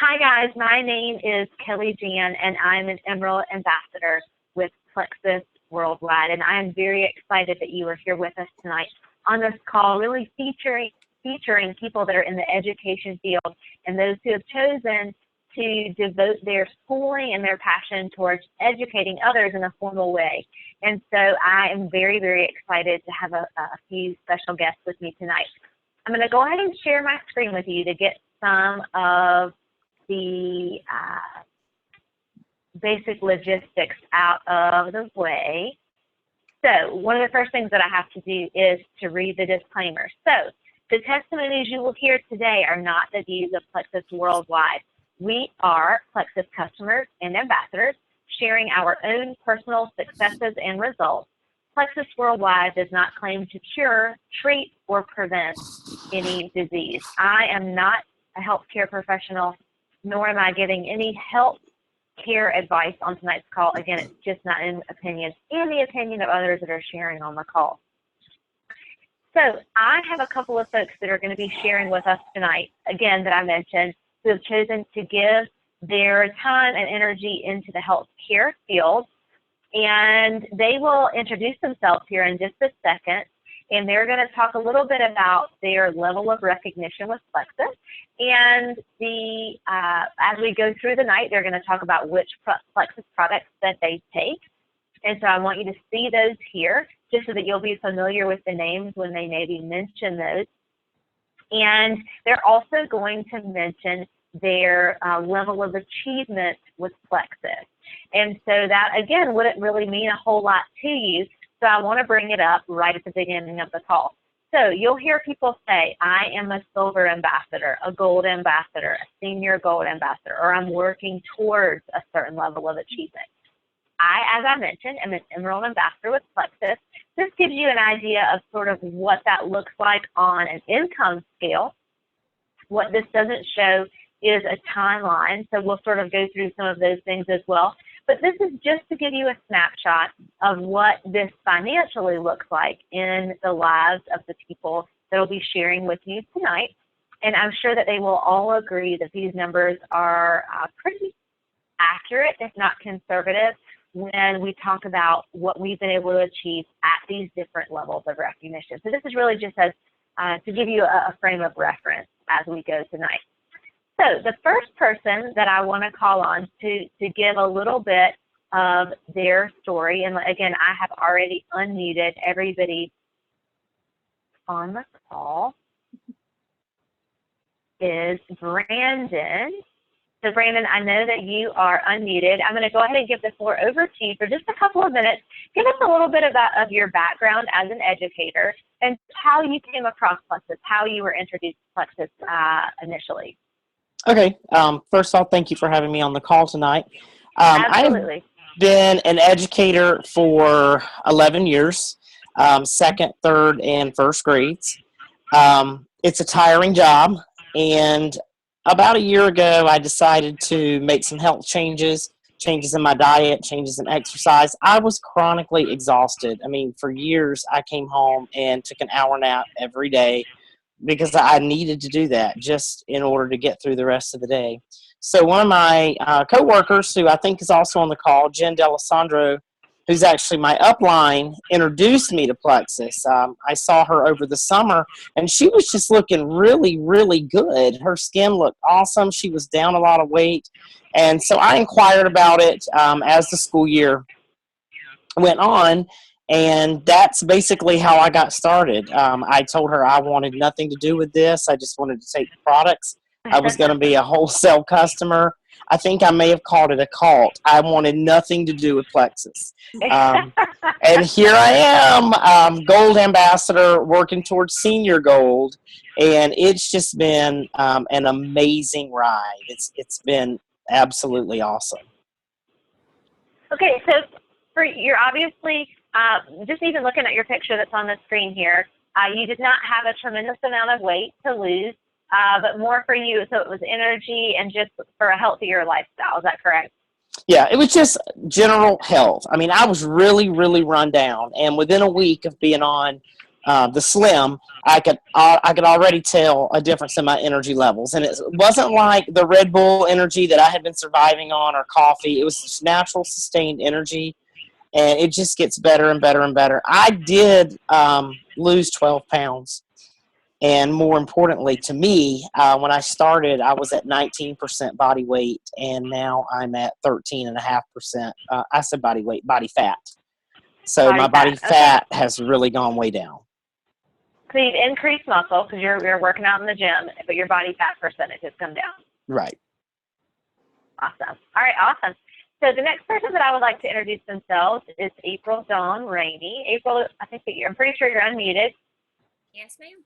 Hi guys, my name is Kelly Jan and I'm an Emerald Ambassador with Plexus Worldwide, and I am very excited that you are here with us tonight on this call, really featuring people that are in the education field and those who have chosen to devote their schooling and their passion towards educating others in a formal way. And so I am very, very excited to have a few special guests with me tonight. I'm going to go ahead and share my screen with you to get some of the basic logistics out of the way. So one of the first things that I have to do is to read the disclaimer. So the testimonies you will hear today are not the views of Plexus Worldwide. We are Plexus customers and ambassadors sharing our own personal successes and results. Plexus Worldwide does not claim to cure, treat, or prevent any disease. I am not a healthcare professional, nor am I giving any health care advice on tonight's call. Again, it's just not an opinion and the opinion of others that are sharing on the call. So I have a couple of folks that are going to be sharing with us tonight, again, that I mentioned, who have chosen to give their time and energy into the healthcare field. And they will introduce themselves here in just a second. And they're going to talk a little bit about their level of recognition with Plexus. And as we go through the night, they're going to talk about which Plexus products that they take. And so I want you to see those here, just so that you'll be familiar with the names when they maybe mention those. And they're also going to mention their level of achievement with Plexus. And so that, again, wouldn't really mean a whole lot to you. So I want to bring it up right at the beginning of the call. So you'll hear people say, I am a silver ambassador, a gold ambassador, a senior gold ambassador, or I'm working towards a certain level of achievement. As I mentioned, am an Emerald Ambassador with Plexus. This gives you an idea of sort of what that looks like on an income scale. What this doesn't show is a timeline, so we'll sort of go through some of those things as well. But this is just to give you a snapshot of what this financially looks like in the lives of the people that will be sharing with you tonight. And I'm sure that they will all agree that these numbers are pretty accurate, if not conservative, when we talk about what we've been able to achieve at these different levels of recognition. So this is really just as to give you a frame of reference as we go tonight. So the first person that I want to call on to give a little bit of their story, and again, I have already unmuted everybody on the call, is Brandon. So Brandon, I know that you are unmuted. I'm going to go ahead and give the floor over to you for just a couple of minutes. Give us a little bit of your background as an educator and how you came across Plexus, how you were introduced to Plexus initially. Okay. First of all, thank you for having me on the call tonight. Absolutely. I've been an educator for 11 years, second, third, and first grades. It's a tiring job, and about a year ago, I decided to make some health changes in my diet, changes in exercise. I was chronically exhausted. I mean, for years, I came home and took an hour nap every day because I needed to do that just in order to get through the rest of the day. So one of my coworkers, who I think is also on the call, Jen D'Alessandro, who's actually my upline, introduced me to Plexus. I saw her over the summer, and she was just looking really, really good. Her skin looked awesome. She was down a lot of weight. And so I inquired about it as the school year went on, and that's basically how I got started. I told her I wanted nothing to do with this. I just wanted to take the products. I was going to be a wholesale customer. I think I may have called it a cult. I wanted nothing to do with Plexus. And here I am, gold ambassador, working towards senior gold. And it's just been an amazing ride. It's been absolutely awesome. Okay, so you're obviously, just even looking at your picture that's on the screen here, you did not have a tremendous amount of weight to lose, but more for you, so it was energy and just for a healthier lifestyle. Is that correct? Yeah, it was just general health. I mean, I was really, really run down. And within a week of being on the Slim, I could already tell a difference in my energy levels, and it wasn't like the Red Bull energy that I had been surviving on or coffee. It was just natural, sustained energy, and it just gets better and better and better. I did lose 12 pounds, and more importantly to me, when I started, I was at 19% body weight, and now I'm at 13.5%. I said body weight, body fat. So my body fat has really gone way down. So you've increased muscle because you're working out in the gym, but your body fat percentage has come down. Right. Awesome. All right, awesome. So the next person that I would like to introduce themselves is April Dawn Rainey. April, I'm pretty sure you're unmuted. Yes, ma'am.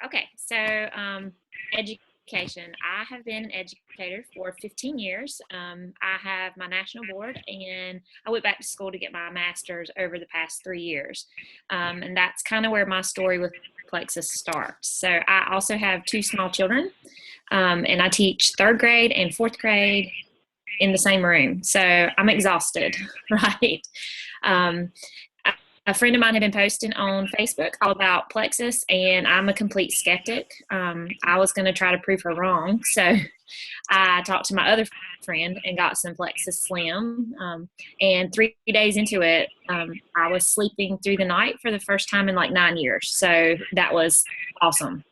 Okay, so education. I have been an educator for 15 years. I have my national board, and I went back to school to get my master's over the past 3 years. And that's kind of where my story with Plexus starts. So I also have 2 small children, and I teach 3rd grade and 4th grade in the same room. So I'm exhausted, right? A friend of mine had been posting on Facebook all about Plexus, and I'm a complete skeptic. I was going to try to prove her wrong. So I talked to my other friend and got some Plexus Slim. And 3 days into it, I was sleeping through the night for the first time in like 9 years. So that was awesome.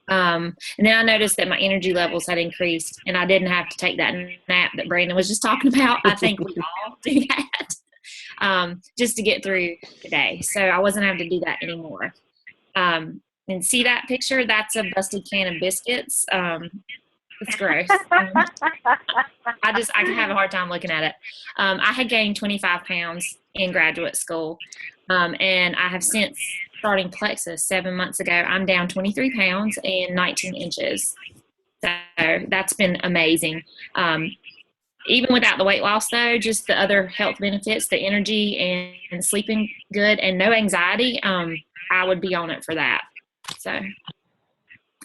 And then I noticed that my energy levels had increased, and I didn't have to take that nap that Brandon was just talking about. I think we all do that. Just to get through the day. So I wasn't having to do that anymore. And see that picture? That's a busted can of biscuits. It's gross. I can have a hard time looking at it. I had gained 25 pounds in graduate school. And I have since, starting Plexus 7 months ago, I'm down 23 pounds and 19 inches. So that's been amazing. Even without the weight loss, though, just the other health benefits, the energy and sleeping good and no anxiety, I would be on it for that. So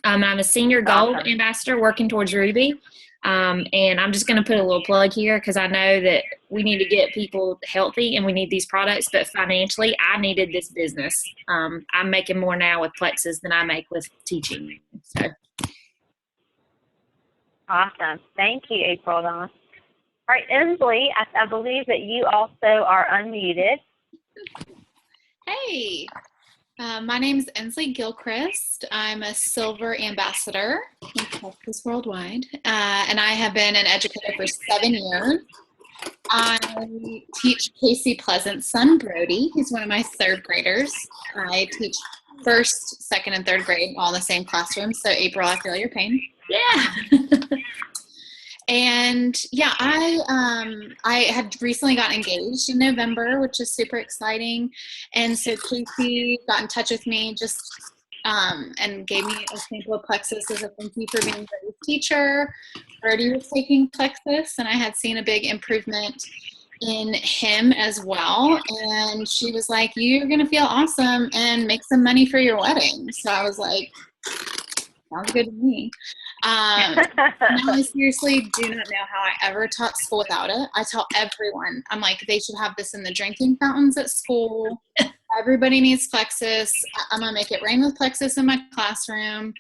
I'm a senior gold ambassador working towards Ruby. And I'm just going to put a little plug here because I know that we need to get people healthy and we need these products, but financially, I needed this business. I'm making more now with Plexus than I make with teaching. So. Awesome. Thank you, April Dawn. All right, Inslee, I believe that you also are unmuted. Hey, my name is Inslee Gilchrist. I'm a silver ambassador in Plexus Worldwide, and I have been an educator for 7 years. I teach Casey Pleasant's son, Brody. He's one of my 3rd graders. I teach 1st, 2nd, and 3rd grade all in the same classroom. So, April, I feel your pain. Yeah. And yeah, I had recently got engaged in November, which is super exciting. And so Casey got in touch with me and gave me a sample of Plexus as a thank you for being Brody's teacher. Brody was taking Plexus, and I had seen a big improvement in him as well. And she was like, "You're going to feel awesome and make some money for your wedding." So I was like, sounds good to me. Now I seriously do not know how I ever taught school without it. I tell everyone, I'm like, they should have this in the drinking fountains at school. Everybody needs Plexus. I'm going to make it rain with Plexus in my classroom.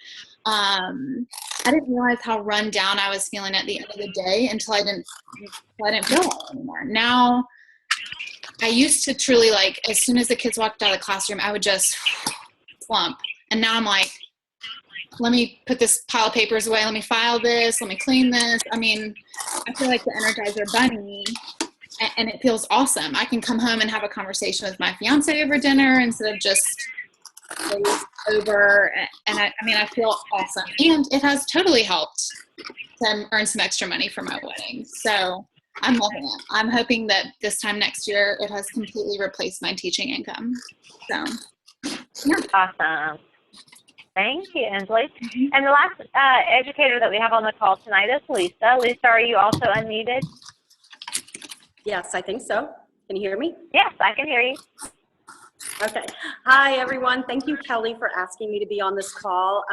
I didn't realize how run down I was feeling at the end of the day until I didn't feel well anymore. Now, I used to truly, like, as soon as the kids walked out of the classroom, I would just slump. And now I'm like, let me put this pile of papers away. Let me file this. Let me clean this. I mean, I feel like the Energizer Bunny, and it feels awesome. I can come home and have a conversation with my fiance over dinner instead of just over. And I feel awesome. And it has totally helped to earn some extra money for my wedding. So I'm loving it. I'm hoping that this time next year it has completely replaced my teaching income. So, yeah. Awesome. Thank you, Inslee. And the last educator that we have on the call tonight is Lisa. Lisa, are you also unmuted? Yes, I think so. Can you hear me? Yes, I can hear you. Okay. Hi, everyone. Thank you, Kelly, for asking me to be on this call.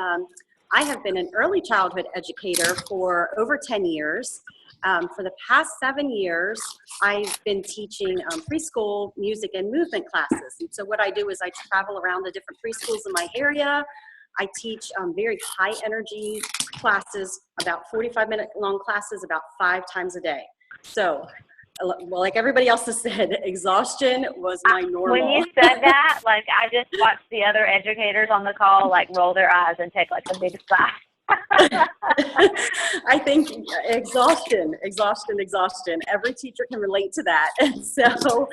I have been an early childhood educator for over 10 years. For the past 7 years, I've been teaching preschool music and movement classes. And so what I do is I travel around the different preschools in my area. I teach very high energy classes, about 45-minute long classes, about 5 times a day. So, well, like everybody else has said, exhaustion was my normal. When you said that, like I just watched the other educators on the call like roll their eyes and take like a big sigh. I think exhaustion. Every teacher can relate to that. And so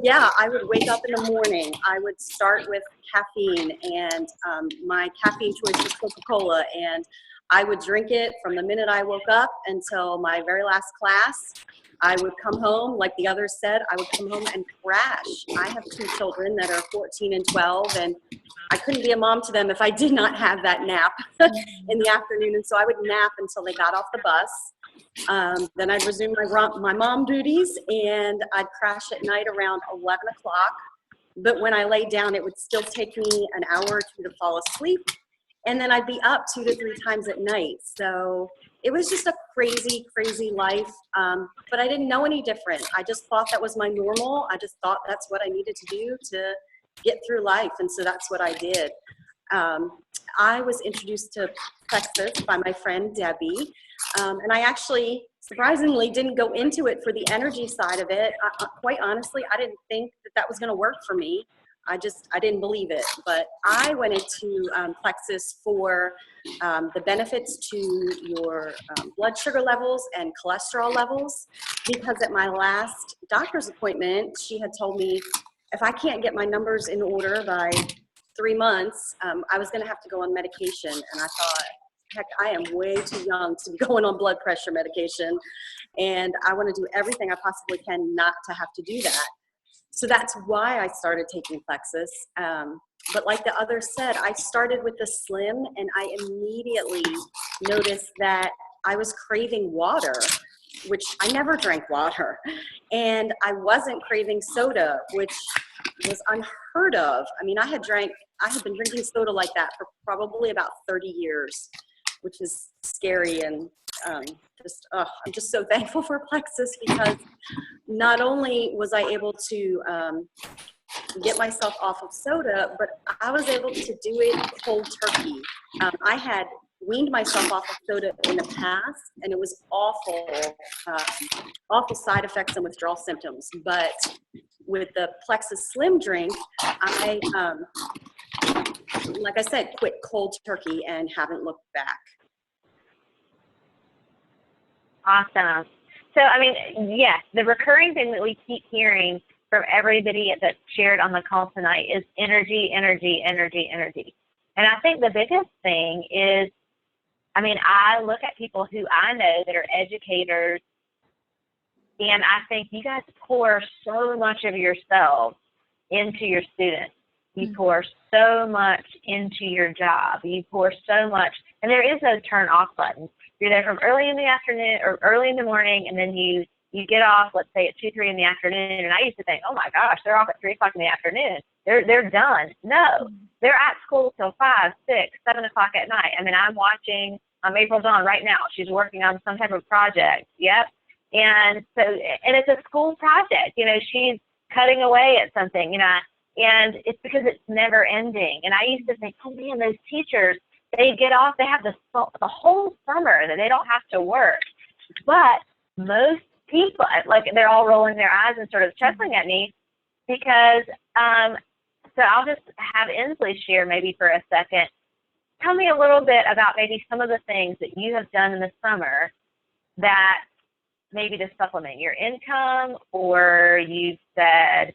yeah, I would wake up in the morning. I would start with caffeine, and my caffeine choice was Coca-Cola, and I would drink it from the minute I woke up until my very last class. I would come home, like the others said, I would come home and crash. I have 2 children that are 14 and 12, and I couldn't be a mom to them if I did not have that nap in the afternoon. And so I would nap until they got off the bus. Then I'd resume my mom duties, and I'd crash at night around 11 o'clock. But when I laid down, it would still take me an hour or 2 to fall asleep. And then I'd be up 2 to 3 times at night. So it was just a crazy, crazy life. But I didn't know any different. I just thought that was my normal. I just thought that's what I needed to do to get through life. And so that's what I did. I was introduced to Plexus by my friend Debbie. And I actually, surprisingly, didn't go into it for the energy side of it. Quite honestly, I didn't think that was going to work for me. I didn't believe it, but I went into Plexus for the benefits to your blood sugar levels and cholesterol levels, because at my last doctor's appointment, she had told me if I can't get my numbers in order by 3 months, I was going to have to go on medication. And I thought, heck, I am way too young to be going on blood pressure medication, and I want to do everything I possibly can not to have to do that. So that's why I started taking Plexus. But like the others said, I started with the Slim, and I immediately noticed that I was craving water, which I never drank water. And I wasn't craving soda, which was unheard of. I mean, I had been drinking soda like that for probably about 30 years, which is scary. And I'm just so thankful for Plexus, because not only was I able to get myself off of soda, but I was able to do it cold turkey. I had weaned myself off of soda in the past, and it was awful side effects and withdrawal symptoms. But with the Plexus Slim drink, I, like I said, quit cold turkey and haven't looked back. Awesome. So, I mean, yes, the recurring thing that we keep hearing from everybody that's shared on the call tonight is energy, energy, energy, energy. And I think the biggest thing is, I mean, I look at people who I know that are educators, and I think you guys pour so much of yourselves into your students. You pour so much into your job. You pour so much, and there is no turn off button. You're there from early in the afternoon or early in the morning, and then you get off, let's say at 2, 3 in the afternoon. And I used to think, oh my gosh, they're off at 3 o'clock in the afternoon. They're done. No, they're at school till 5, 6, 7 o'clock at night. I mean, I'm watching April's on right now. She's working on some type of project. Yep. And so, and it's a school project. You know, she's cutting away at something. You know, and it's because it's never ending. And I used to think, oh man, those teachers, they get off, they have the whole summer that they don't have to work. But most people, like, they're all rolling their eyes and sort of chuckling at me because, so I'll just have Inslee share maybe for a second. Tell me a little bit about maybe some of the things that you have done in the summer that maybe to supplement your income, or you've said,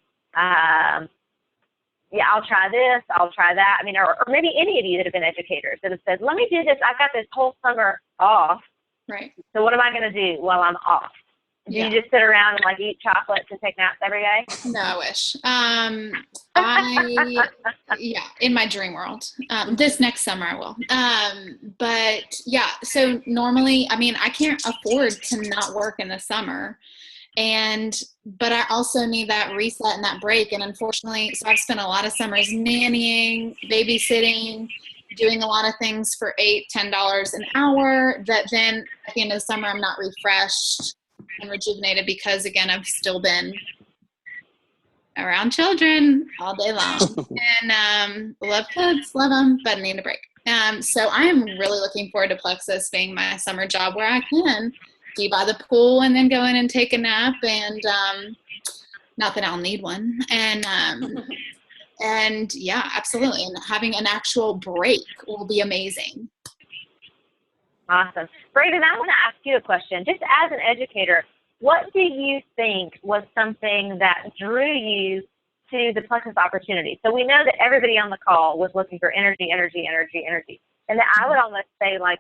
yeah, I'll try this, I'll try that. I mean, or maybe any of you that have been educators that have said, let me do this. I've got this whole summer off. Right. So what am I going to do while I'm off? Do you just sit around and like eat chocolates and take naps every day? No, I wish. Yeah, in my dream world. This next summer I will. But yeah, so normally, I mean, I can't afford to not work in the summer. But I also need that reset and that break. And unfortunately, so I've spent a lot of summers nannying, babysitting, doing a lot of things for $8-10 an hour that then at the end of the summer I'm not refreshed and rejuvenated because, again, I've still been around children all day long. And love kids, love them, but need a break. So I am really looking forward to Plexus being my summer job where I can be by the pool and then go in and take a nap, and not that I'll need one. And yeah, absolutely. And having an actual break will be amazing. Awesome. Braden, I want to ask you a question. Just as an educator, what do you think was something that drew you to the Plexus opportunity? So we know that everybody on the call was looking for energy. And that I would almost say like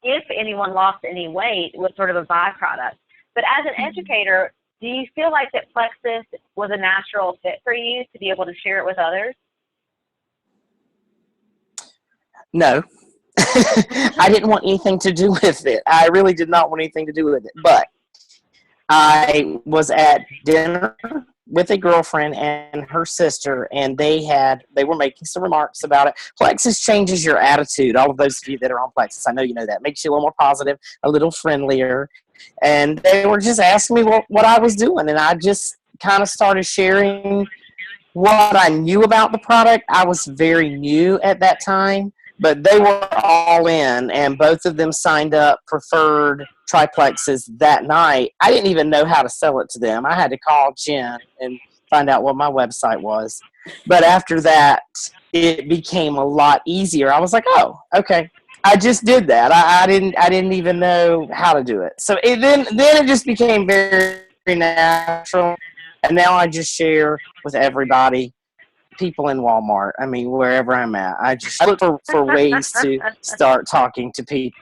if anyone lost any weight was sort of a byproduct. But as an educator, do you feel like that Plexus was a natural fit for you to be able to share it with others? No. I didn't want anything to do with it. I really did not want anything to do with it. But I was at dinner with a girlfriend and her sister, and they were making some remarks about it. Plexus changes your attitude. All of those of you that are on Plexus, I know you know that. Makes you a little more positive, a little friendlier. And they were just asking me what I was doing, and I just kind of started sharing what I knew about the product. I was very new at that time, but they were all in, and both of them signed up, preferred triplexes that night. I didn't even know how to sell it to them. I had to call Jen and find out what my website was. But after that, it became a lot easier. I was like, oh, okay. I just did that. I didn't even know how to do it. So then it just became very, very natural. And now I just share with everybody, people in Walmart. I mean, wherever I'm at, I look for ways to start talking to people.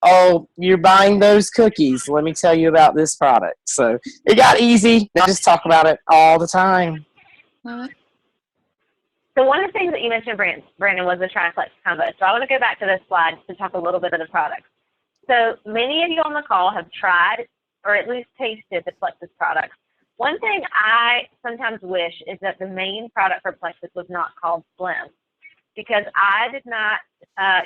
Oh, you're buying those cookies. Let me tell you about this product. So it got easy. I just talk about it all the time. So one of the things that you mentioned, Brandon, was the triplex combo. So I want to go back to this slide to talk a little bit of the products. So many of you on the call have tried or at least tasted the Plexus products. One thing I sometimes wish is that the main product for Plexus was not called Slim, because I did not,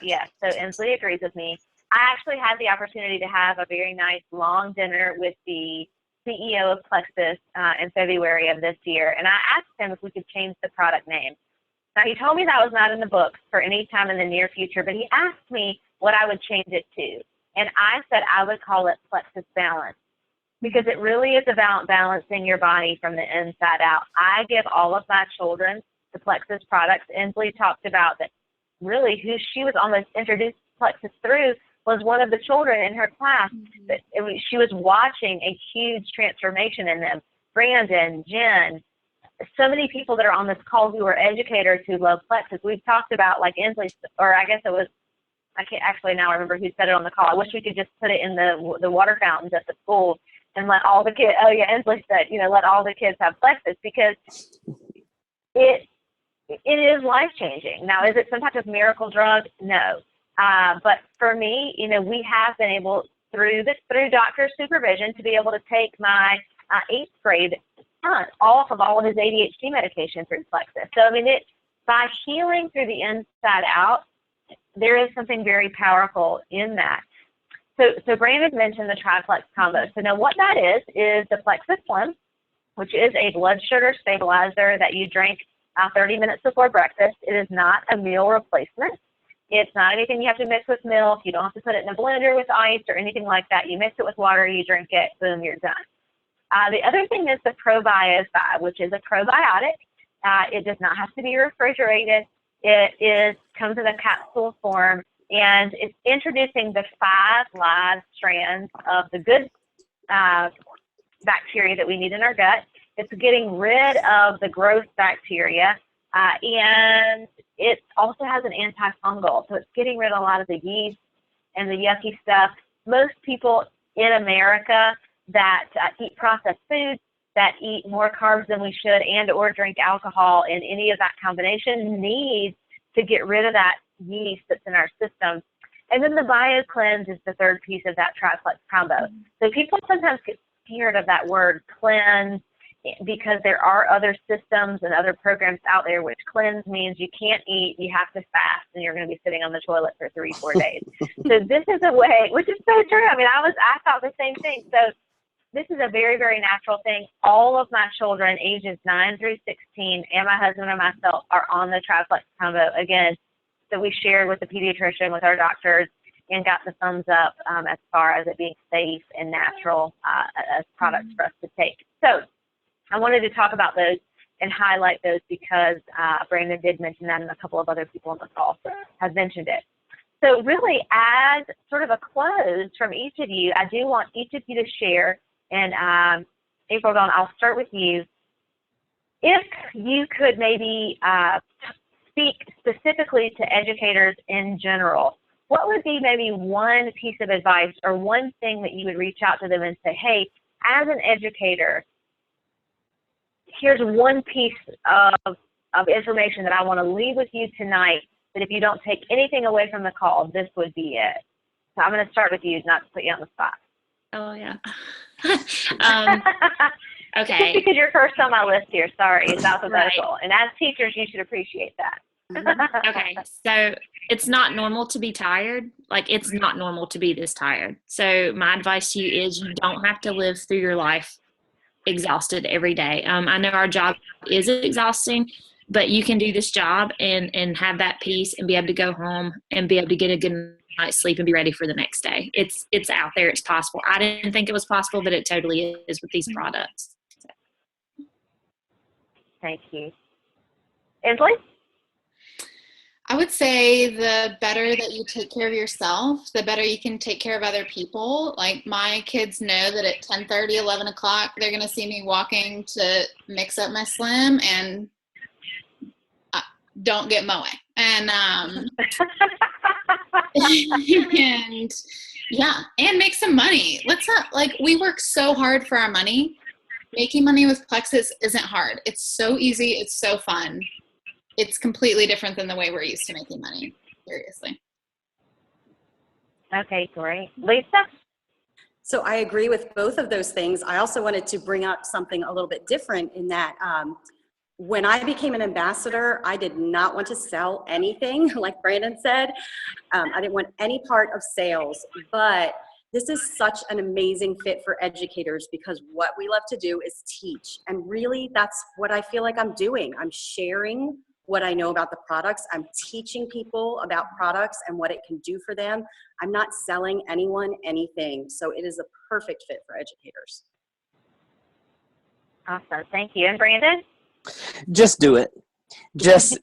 yes, so Inslee agrees with me. I actually had the opportunity to have a very nice long dinner with the CEO of Plexus in February of this year, and I asked him if we could change the product name. Now, he told me that was not in the books for any time in the near future, but he asked me what I would change it to, and I said I would call it Plexus Balance, because it really is about balancing your body from the inside out. I give all of my children the Plexus products. Inslee talked about that really who she was almost introduced to Plexus through was one of the children in her class. That she was watching a huge transformation in them. Brandon, Jen, so many people that are on this call who are educators who love Plexus. We've talked about, like Inslee, or I guess it was, I can't actually now remember who said it on the call. I wish we could just put it in the water fountains at the schools and let all the kids, oh yeah, Inslee said, let all the kids have Plexus, because it is life-changing. Now, is it some type of miracle drug? No. But for me, we have been able, through doctor's supervision, to be able to take my 8th grade son off of all of his ADHD medication through Plexus. So, by healing through the inside out, there is something very powerful in that. So Brandon mentioned the triplex combo. So now what that is the Plexus Slim, which is a blood sugar stabilizer that you drink 30 minutes before breakfast. It is not a meal replacement. It's not anything you have to mix with milk. You don't have to put it in a blender with ice or anything like that. You mix it with water, you drink it, boom, you're done. The other thing is the Probiotic, which is a probiotic. It does not have to be refrigerated. It comes in a capsule form, and it's introducing the 5 live strands of the good bacteria that we need in our gut. It's getting rid of the growth bacteria, and it also has an antifungal. So it's getting rid of a lot of the yeast and the yucky stuff. Most people in America that eat processed foods, that eat more carbs than we should, and or drink alcohol in any of that combination, need to get rid of that yeast that's in our system. And then the BioCleanse is the third piece of that triplex combo. So people sometimes get scared of that word cleanse, because there are other systems and other programs out there, which cleanse means you can't eat, you have to fast, and you're going to be sitting on the toilet for 3-4 days. So this is a way, which is so true. I mean, I thought the same thing. So this is a very, very natural thing. All of my children, ages 9 through 16, and my husband and myself are on the Triplex combo. Again, that we shared with the pediatrician, with our doctors, and got the thumbs up as far as it being safe and natural as products for us to take. So I wanted to talk about those and highlight those because Brandon did mention that, and a couple of other people on the call have mentioned it. So really, as sort of a close from each of you, I do want each of you to share, and April Dawn, I'll start with you. If you could maybe speak specifically to educators in general, what would be maybe one piece of advice or one thing that you would reach out to them and say, hey, as an educator, here's one piece of information that I want to leave with you tonight, that if you don't take anything away from the call, this would be it. So I'm going to start with you, not to put you on the spot. Oh, yeah. Just Okay. because you're first on my list here, sorry, it's alphabetical. Right. And as teachers, you should appreciate that. Okay, so it's not normal to be tired. Like, it's not normal to be this tired. So my advice to you is you don't have to live through your life exhausted every day. I know our job is exhausting, but you can do this job and have that peace and be able to go home and be able to get a good night's sleep and be ready for the next day. It's out there. It's possible. I didn't think it was possible, but it totally is with these products. Thank you. Inslee? I would say the better that you take care of yourself, the better you can take care of other people. Like, my kids know that at 10:30, 11 o'clock, they're going to see me walking to mix up my Slim and don't get Moe. And, and yeah, and make some money. Let's not, like, we work so hard for our money. Making money with Plexus isn't hard. It's so easy. It's so fun. It's completely different than the way we're used to making money, seriously. Okay, great. Lisa? So I agree with both of those things. I also wanted to bring up something a little bit different in that when I became an ambassador, I did not want to sell anything, like Brandon said. I didn't want any part of sales, but this is such an amazing fit for educators because what we love to do is teach. And really, that's what I feel like I'm doing. I'm sharing what I know about the products. I'm teaching people about products and what it can do for them. I'm not selling anyone anything. So it is a perfect fit for educators. Awesome. Thank you. And Brandon? Just do it. Just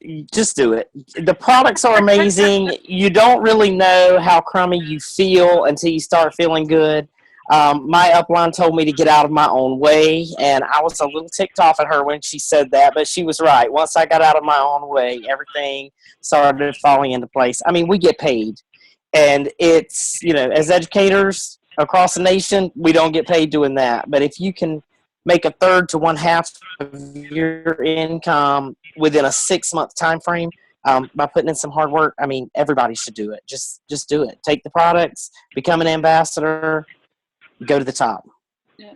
do it. The products are amazing. You don't really know how crummy you feel until you start feeling good. My upline told me to get out of my own way, and I was a little ticked off at her when she said that, but she was right. Once I got out of my own way, everything started falling into place. I mean, we get paid, and it's, as educators across the nation, we don't get paid doing that. But if you can make a third to one half of your income within a 6-month time frame by putting in some hard work, I mean, everybody should do it. Just do it. Take the products, become an ambassador, go to the top. Yeah.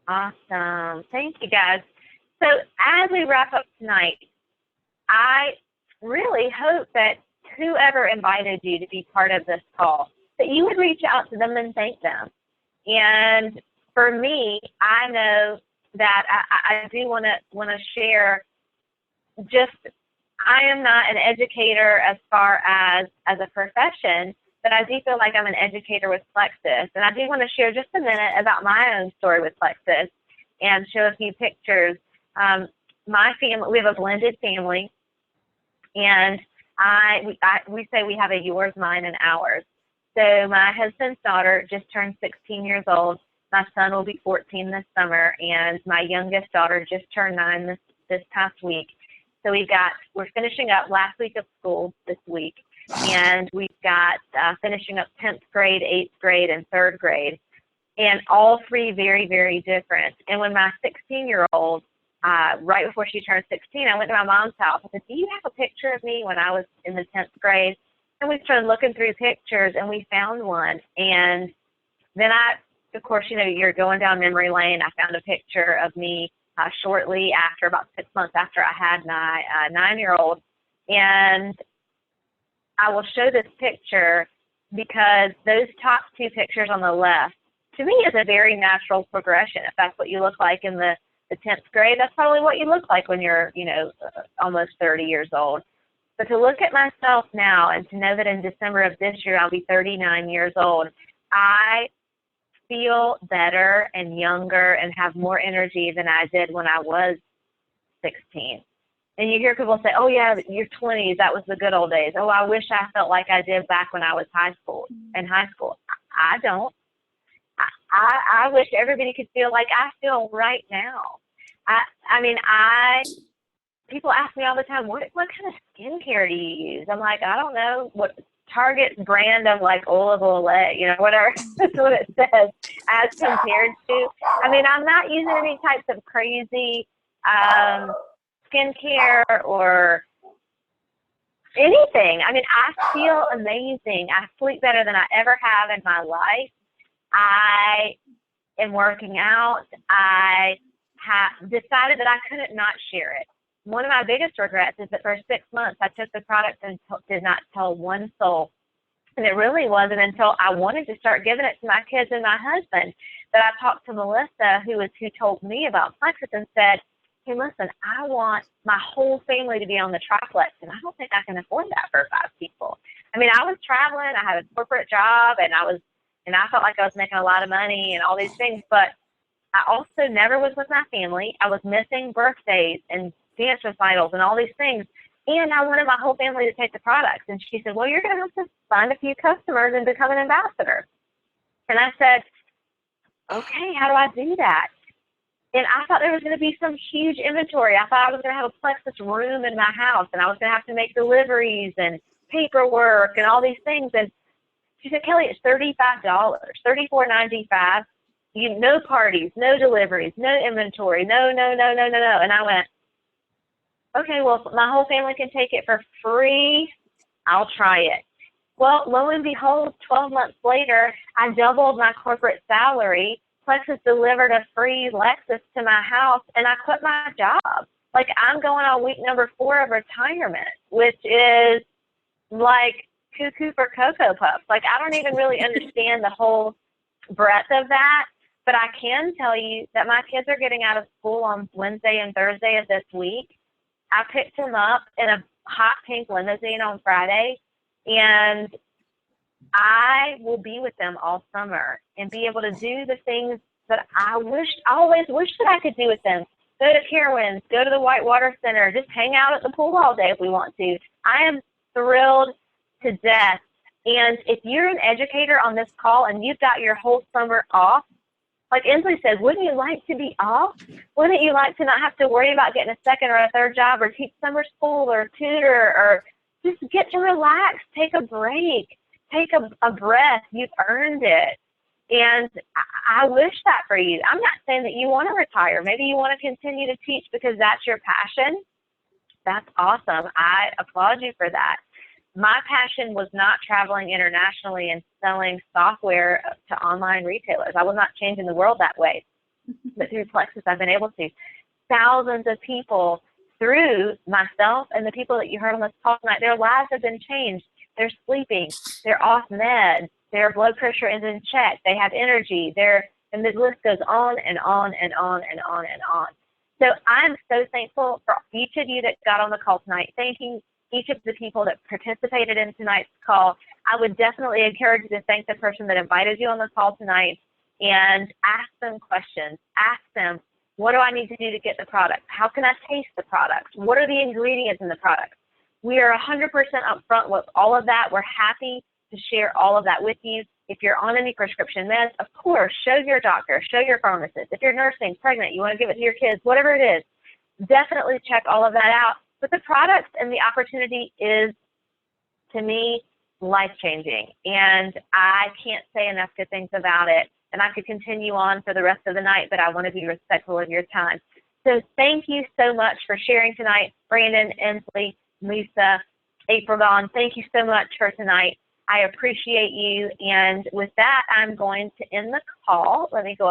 Awesome. Thank you, guys. So as we wrap up tonight, I really hope that whoever invited you to be part of this call, that you would reach out to them and thank them. And for me, I know that I do want to share just, I am not an educator as far as a profession, but I do feel like I'm an educator with Plexus. And I do want to share just a minute about my own story with Plexus and show a few pictures. My family, we have a blended family, and we say we have a yours, mine, and ours. So my husband's daughter just turned 16 years old. My son will be 14 this summer, and my youngest daughter just turned 9 this past week. So we're finishing up last week of school this week, and we've got finishing up 10th grade, 8th grade, and 3rd grade, and all three very, very different. And when my 16-year-old, right before she turned 16, I went to my mom's house. I said, do you have a picture of me when I was in the 10th grade? And we started looking through pictures, and we found one. And then of course, you know, you're going down memory lane. I found a picture of me shortly after, about 6 months after I had my 9-year-old. And I will show this picture because those top 2 pictures on the left, to me, is a very natural progression. If that's what you look like in the 10th grade, that's probably what you look like when you're, you know, almost 30 years old. But to look at myself now and to know that in December of this year, I'll be 39 years old, I feel better and younger and have more energy than I did when I was 16. And you hear people say, oh, yeah, your 20s, that was the good old days. Oh, I wish I felt like I did back when I was in high school. I don't. I wish everybody could feel like I feel right now. I mean, people ask me all the time, what kind of skincare do you use? I'm like, I don't know, what Target's brand of like olive oil, you know, whatever. That's what it says as compared to. I mean, I'm not using any types of crazy skincare or anything. I mean, I feel amazing. I sleep better than I ever have in my life. I am working out. I have decided that I couldn't not share it. One of my biggest regrets is that for 6 months I took the product and did not tell one soul. And it really wasn't until I wanted to start giving it to my kids and my husband that I talked to Melissa, who told me about Plexus, and said, hey, listen, I want my whole family to be on the triplex, and I don't think I can afford that for 5 people. I mean, I was traveling, I had a corporate job, and I felt like I was making a lot of money and all these things, but I also never was with my family. I was missing birthdays and dance recitals and all these things, and I wanted my whole family to take the products. And she said, well, you're going to have to find a few customers and become an ambassador. And I said, okay, how do I do that? And I thought there was going to be some huge inventory. I thought I was going to have a Plexus room in my house, and I was going to have to make deliveries and paperwork and all these things. And she said, Kelly, it's $35, $34.95. No parties, no deliveries, no inventory, no. And I went, okay, well, if my whole family can take it for free, I'll try it. Well, lo and behold, 12 months later, I doubled my corporate salary. Plexus delivered a free Lexus to my house, and I quit my job. Like, I'm going on week number 4 of retirement, which is like cuckoo for Cocoa Puffs. Like, I don't even really understand the whole breadth of that, but I can tell you that my kids are getting out of school on Wednesday and Thursday of this week. I picked them up in a hot pink limousine on Friday, and I will be with them all summer and be able to do the things that I always wished that I could do with them. Go to Carowinds, go to the Whitewater Center, just hang out at the pool all day if we want to. I am thrilled to death. And if you're an educator on this call and you've got your whole summer off, like Inslee said, wouldn't you like to be off? Wouldn't you like to not have to worry about getting a second or a third job or teach summer school or tutor, or just get to relax, take a break, take a breath. You've earned it. And I wish that for you. I'm not saying that you want to retire. Maybe you want to continue to teach because that's your passion. That's awesome. I applaud you for that. My passion was not traveling internationally and selling software to online retailers. I was not changing the world that way. But through Plexus, I've been able to. Thousands of people through myself and the people that you heard on this call tonight, their lives have been changed. They're sleeping. They're off meds. Their blood pressure is in check. They have energy. And the list goes on and on and on and on and on. So I'm so thankful for each of you that got on the call tonight. Thanking each of the people that participated in tonight's call. I would definitely encourage you to thank the person that invited you on the call tonight and ask them questions. Ask them, what do I need to do to get the product? How can I taste the product? What are the ingredients in the product? We are 100% upfront with all of that. We're happy to share all of that with you. If you're on any prescription meds, of course, show your doctor, show your pharmacist. If you're nursing, pregnant, you want to give it to your kids, whatever it is, definitely check all of that out. But the products and the opportunity is, to me, life-changing. And I can't say enough good things about it. And I could continue on for the rest of the night, but I want to be respectful of your time. So thank you so much for sharing tonight. Brandon, Inslee, Lisa, April Dawn, thank you so much for tonight. I appreciate you. And with that, I'm going to end the call. Let me go